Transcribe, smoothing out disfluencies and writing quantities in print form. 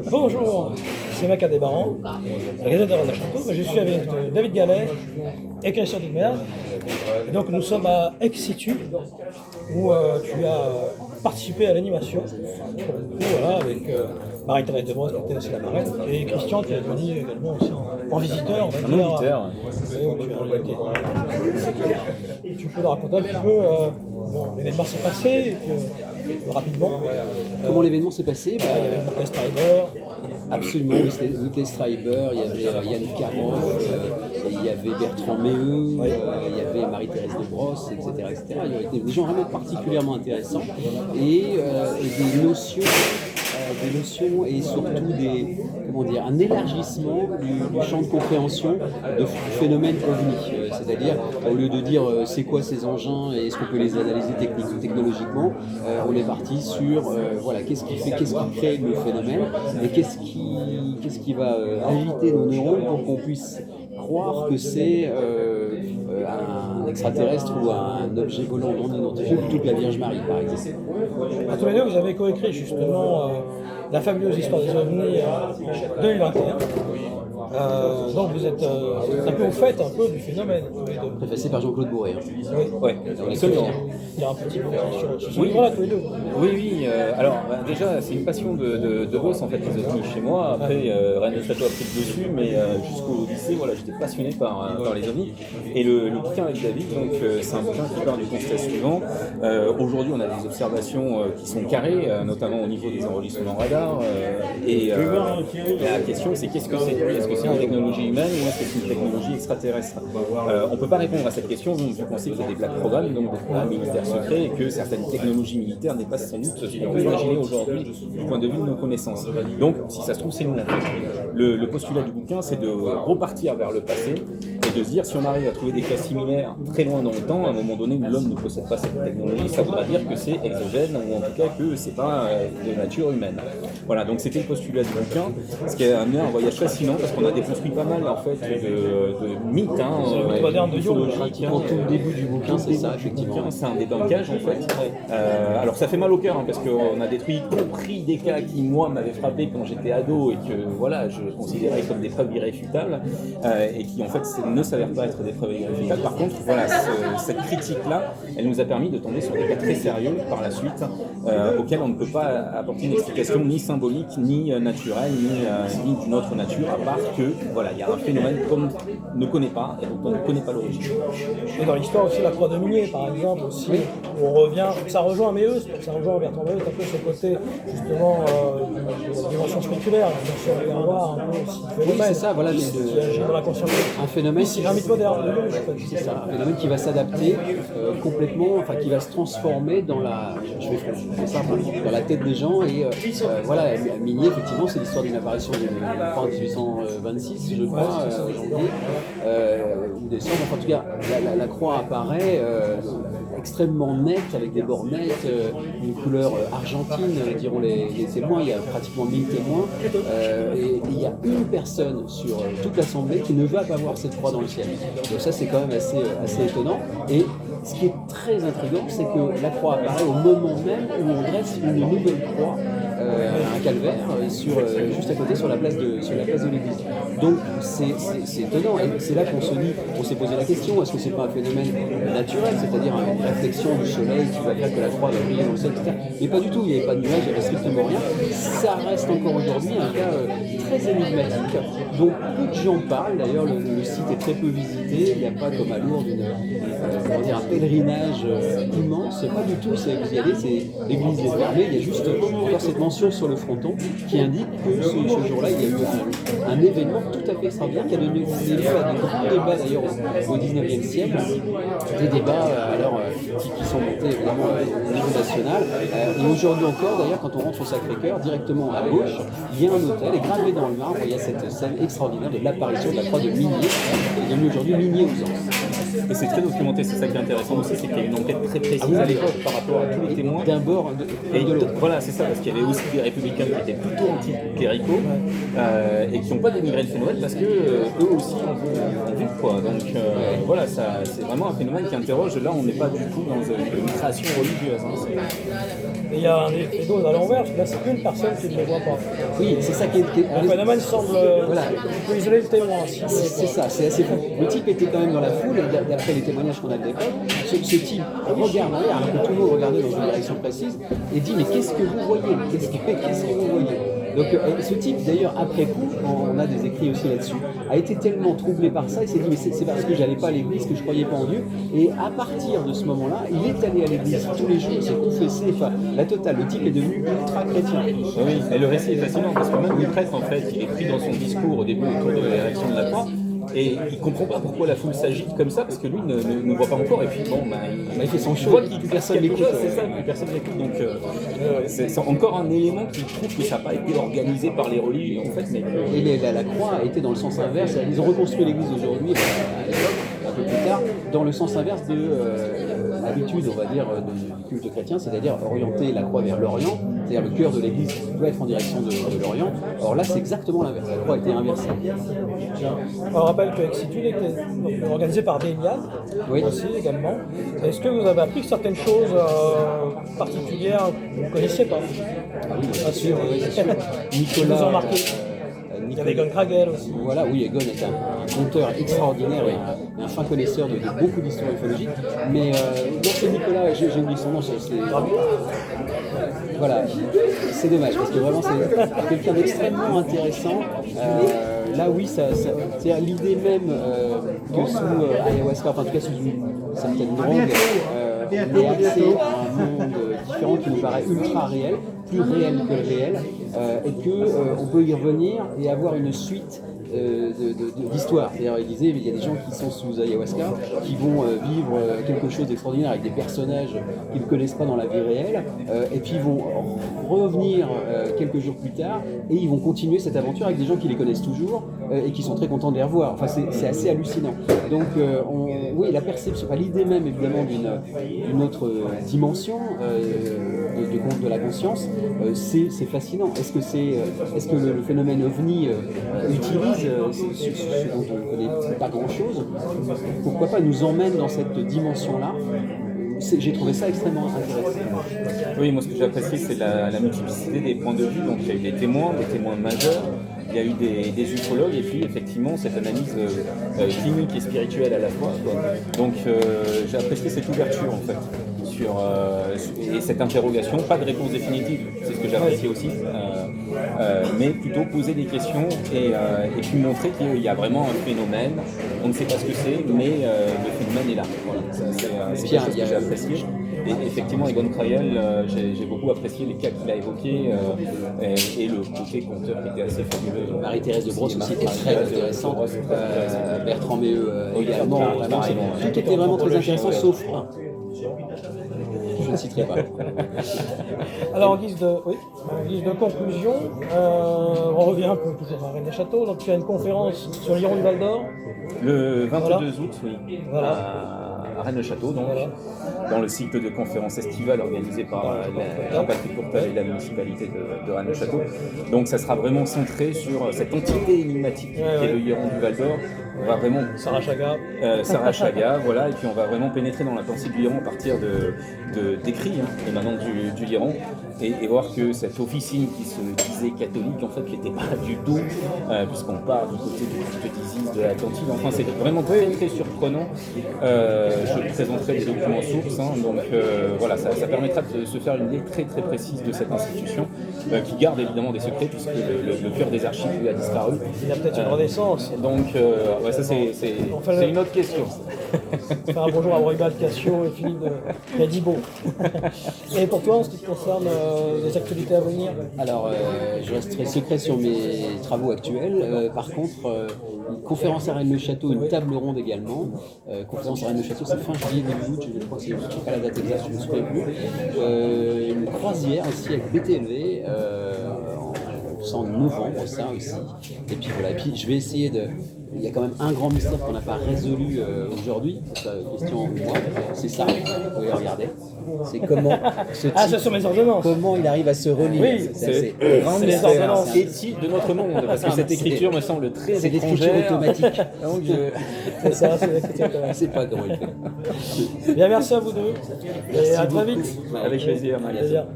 Bonjour, c'est Mac Adébaran, la Gazette de Château. Je suis avec David Gallet et Christian Digmer. Et donc nous sommes à Ex-Situ, où tu as participé à l'animation. Voilà, avec Marie-Thérèse Desbrosse qui était aussi la marraine, et Christian qui est venu également aussi en visiteur. On va dire. Tu peux nous raconter un petit peu l'événement s'est passé et puis, rapidement. Comment l'événement s'est passé? Il y avait le test driver. Absolument, le test driver, il y avait Yann Caroff, il y avait Bertrand Méheux, il y avait Marie-Thérèse Desbrosses, etc., etc. Il y avait des gens vraiment particulièrement intéressants et des notions et surtout un élargissement du champ de compréhension du phénomène OVNI. C'est-à-dire, au lieu de dire c'est quoi ces engins et est-ce qu'on peut les analyser technologiquement, on est parti sur qu'est-ce qui crée le phénomène et qu'est-ce qui va agiter nos neurones pour qu'on puisse croire que c'est un extraterrestre ou un objet volant non identifié, plutôt que la Vierge Marie, par exemple. À tous les deux, vous avez coécrit justement la fabuleuse histoire des ovnis 2021. Donc vous êtes un peu au fait du phénomène. Préfacé par Jean-Claude Bourré. Oui, Absolument. Il y a un petit peu sur ce livre-là, tous les deux. Oui. Alors, déjà, c'est une passion de gosse, en fait, les ovnis chez moi. Après, Rennes de Château a pris le dessus, mais jusqu'au lycée, j'étais passionné par les ovnis. Et le bouquin avec David, donc, c'est un bouquin qui part du constat suivant. Aujourd'hui, on a des observations qui sont carrées, notamment au niveau des enregistrements radar. La question, c'est qu'est-ce que c'est? Est-ce que c'est une technologie humaine ou est-ce que c'est une technologie extraterrestre? On ne peut pas répondre à cette question, vu qu'on sait qu'il y a des plaques programmes, donc des programmes militaires secrets, et que certaines technologies militaires n'est pas sans doute ce qu'on peut imaginer aujourd'hui du point de vue de nos connaissances. Donc, si ça se trouve, c'est nous en fait. Le postulat du bouquin, c'est de repartir vers le passé et de se dire, si on arrive à trouver des cas similaires très loin dans le temps, à un moment donné où l'homme ne possède pas cette technologie, ça voudra dire que c'est exogène, ou en tout cas que c'est pas de nature humaine. Voilà, donc c'était le postulat du bouquin, ce qui a amené un voyage fascinant, parce qu'on a déconstruit pas mal en fait de mythes, moderne de pratiquement tout le début du bouquin, c'est ça, effectivement. C'est un débunkage en fait. Alors ça fait mal au cœur, parce qu'on a détruit, y compris des cas qui moi m'avaient frappé quand j'étais ado et que je considérais comme des preuves irréfutables, et qui en fait ne s'avèrent pas être des preuves irréfutables. Par contre, cette critique-là, elle nous a permis de tomber sur des cas très sérieux par la suite, auxquels on ne peut pas apporter une explication ni symbolique, ni naturelle, ni d'une autre nature, à part que il y a un phénomène qu'on ne connaît pas et dont on ne connaît pas l'origine. Et dans l'histoire aussi, la croix de Minier, par exemple, aussi, où on revient, ça rejoint Méheux, ça rejoint Bertrand Méheux, un peu ce côté, justement, de dimension spéculaire, on vient voir un peu aussi le phénomène. C'est ça, voilà, qui agit dans la conscience. un phénomène. C'est un mythe moderne, c'est ça, un phénomène qui va s'adapter complètement, qui va se transformer dans dans la tête des gens et Minier, effectivement, c'est l'histoire d'une apparition en 1826, je crois, janvier ou décembre. Enfin, en tout cas, la croix apparaît extrêmement nette, avec des bords nettes, une couleur argentine, diront les témoins. Il y a pratiquement 1000 témoins et il y a une personne sur toute l'assemblée qui ne va pas voir cette croix dans le ciel. Donc ça, c'est quand même assez étonnant. Et ce qui est très intriguant, c'est que la croix apparaît au moment même où on dresse une nouvelle croix, un calvaire, juste à côté sur la place de l'église. Donc c'est étonnant, et c'est là qu'on s'est posé la question, est-ce que c'est pas un phénomène naturel, c'est-à-dire une réflexion du soleil qui va faire que la croix va briller dans le ciel, etc. Mais pas du tout, il n'y avait pas de nuages, il n'y avait strictement rien. Ça reste encore aujourd'hui un cas très énigmatique, dont peu de gens parlent. D'ailleurs, le site est très peu visité, il n'y a pas comme à Lourdes un pèlerinage immense, pas du tout. Vous y allez, c'est l'église des Fermés, il y a juste encore cette mention sur le fronton qui indique que ce jour-là, il y a eu un événement tout à fait extraordinaire qui a donné lieu à des grands débats d'ailleurs au XIXe siècle, des débats qui sont montés évidemment au niveau national. Et aujourd'hui encore, d'ailleurs, quand on rentre au Sacré-Cœur, directement à gauche, il y a un hôtel, et gravé dans le marbre, il y a cette scène extraordinaire de l'apparition de la croix de Minier, qui est devenue aujourd'hui Minier aux Anses. Et c'est très documenté, c'est ça qui est intéressant aussi, c'est qu'il y a une enquête très précise à l'époque par rapport à tous les témoins. D'un bord et de l'autre. Voilà, c'est ça, parce qu'il y avait aussi des républicains qui étaient plutôt anti-cléricaux et qui n'ont pas dénigré le phénomène parce que eux aussi ont vu quoi. Donc c'est vraiment un phénomène qui interroge. Là, on n'est pas du tout dans une création religieuse. Mais il y a un effet dose à l'envers, parce que là, c'est une personne qui ne le voit pas. Oui, c'est ça qui est. Le phénomène semble Voilà. on peut isoler le témoin. C'est ça, c'est assez fou. Le type était quand même dans la foule, et d'après les témoignages qu'on a de l'époque, ce type regarde en l'air, alors que tout le monde regardait dans une direction précise, et dit mais qu'est-ce que vous voyez? Qu'est-ce que vous voyez? Donc ce type, d'ailleurs, après coup, on a des écrits aussi là-dessus, a été tellement troublé par ça, il s'est dit mais c'est parce que j'allais pas à l'église que je croyais pas en Dieu. Et à partir de ce moment-là, il est allé à l'église tous les jours, il s'est confessé, enfin la totale. Le type est devenu ultra chrétien. Oui, et le récit est fascinant parce que même le prêtre, en fait, il est pris dans son discours au début autour de l'érection de la croix. Et il comprend pas pourquoi la foule s'agite comme ça, parce que lui ne voit pas encore. Et puis bon, Il fait son show, voit que personne l'écoute. C'est ça, que personne l'écoute. Donc c'est encore un élément qui prouve que ça n'a pas été organisé par les religieux en fait. Mais... Et la croix était dans le sens inverse. Ils ont reconstruit l'église aujourd'hui, à l'époque, un peu plus tard, dans le sens inverse de l'habitude, on va dire, du culte chrétien, c'est-à-dire orienter la croix vers l'Orient, c'est-à-dire le cœur de l'église doit être en direction de l'Orient. Or là, c'est exactement l'inverse. La croix a été inversée. On rappelle que Exitude était organisé par Déliane aussi également. Est-ce que vous avez appris certaines choses particulières que vous ne connaissiez pas? Bien sûr, c'est sûr. Nicolas. Vous en remarquez? Il y avait Egon Kragel aussi. Voilà, oui, Egon est un conteur extraordinaire et un fin connaisseur de beaucoup d'histoire ufologique. Mais non, c'est Nicolas, j'ai oublié son nom, voilà, c'est dommage parce que vraiment c'est quelqu'un d'extrêmement intéressant. Là, oui, c'est l'idée même que sous ayahuasca, enfin en tout cas sous une certaine drogue, on ait accès à un monde différent qui nous paraît ultra réel, plus réel que le réel, et qu'on peut y revenir et avoir une suite d'histoire. C'est-à-dire, il disait, il y a des gens qui sont sous ayahuasca, qui vont vivre quelque chose d'extraordinaire avec des personnages qu'ils ne connaissent pas dans la vie réelle, et puis ils vont revenir quelques jours plus tard, et ils vont continuer cette aventure avec des gens qui les connaissent toujours, et qui sont très contents de les revoir. Enfin, c'est assez hallucinant. Donc, oui, la perception, l'idée même, évidemment, d'une autre dimension de la conscience, c'est fascinant. Est-ce que le phénomène OVNI utilise ce dont on ne connaît pas grand-chose? Pourquoi pas nous emmène dans cette dimension-là? J'ai trouvé ça extrêmement intéressant. Oui, moi ce que j'ai apprécié, c'est la multiplicité des points de vue. Donc il y a eu des témoins majeurs, il y a eu des ufologues, et puis effectivement cette analyse clinique et spirituelle à la fois, quoi. Donc j'ai apprécié cette ouverture en fait. Et cette interrogation, pas de réponse définitive, c'est ce que j'apprécie aussi, mais plutôt poser des questions et puis montrer qu'il y a vraiment un phénomène, on ne sait pas ce que c'est, mais le phénomène est là. Voilà. C'est quelque chose que j'ai apprécié. Et effectivement, Egon Krayel, j'ai beaucoup apprécié les cas qu'il a évoqués et le côté conteur qui était assez fabuleux. Marie-Thérèse de Brosse aussi était très intéressante, Bertrand Méheux également, vraiment, tout était vraiment très intéressant sauf un. Je ne citerai pas. Alors en guise de conclusion, on revient un peu toujours à Rennes-les-Châteaux. Donc tu as une conférence sur l'Iron du Val d'Or. Le 22 août, oui, voilà. à Rennes-le-Château, donc, dans le cycle de conférences estivales organisé par Jean-Patrick Courtal et la municipalité de Rennes-le-Château. Donc ça sera vraiment centré sur cette entité énigmatique qui est le Hiéron du Val d'Or. On va vraiment Sarah Chaga, voilà, et puis on va vraiment pénétrer dans la pensée du Hiéron à partir d'écrits émanant du Hiéron, et voir que cette officine qui se disait catholique, en fait, qui n'était pas du tout, puisqu'on part du côté du culte d'Isis, de l'Atlantide. Enfin, c'est vraiment très, très surprenant. Je présenterai des documents sources, donc voilà, ça permettra de se faire une idée très, très précise de cette institution, qui garde évidemment des secrets, puisque le cœur des archives lui a disparu. Il y a peut-être une renaissance. Donc, ça, c'est une autre question. Faire un bonjour à Roybal, Cassio et Philippe Gadibo. Et pour toi, en ce qui te concerne les actualités à venir? Alors, je resterai secret sur mes travaux actuels. Par contre, une conférence à Rennes-le-Château, une table ronde également. Conférence à Rennes-le-Château, c'est fin juillet, début août, je crois que je ne sais pas la date exacte, je ne me souviens plus. Une croisière aussi avec BTLV. En novembre, ça aussi. Et puis voilà, et puis je vais essayer de. Il y a quand même un grand mystère qu'on n'a pas résolu aujourd'hui, c'est la question en moi, c'est ça, vous pouvez regarder. C'est comment ce type, ce sont mes ordonnances. Comment il arrive à se relire. Oui, c'est les ordonnances éthiques de notre monde, parce que cette écriture me semble très c'est l'écriture automatique. Donc c'est ça, c'est l'écriture automatique. C'est pas comment il fait. Bien, merci à vous deux. Et à très vite. Avec plaisir, Maria.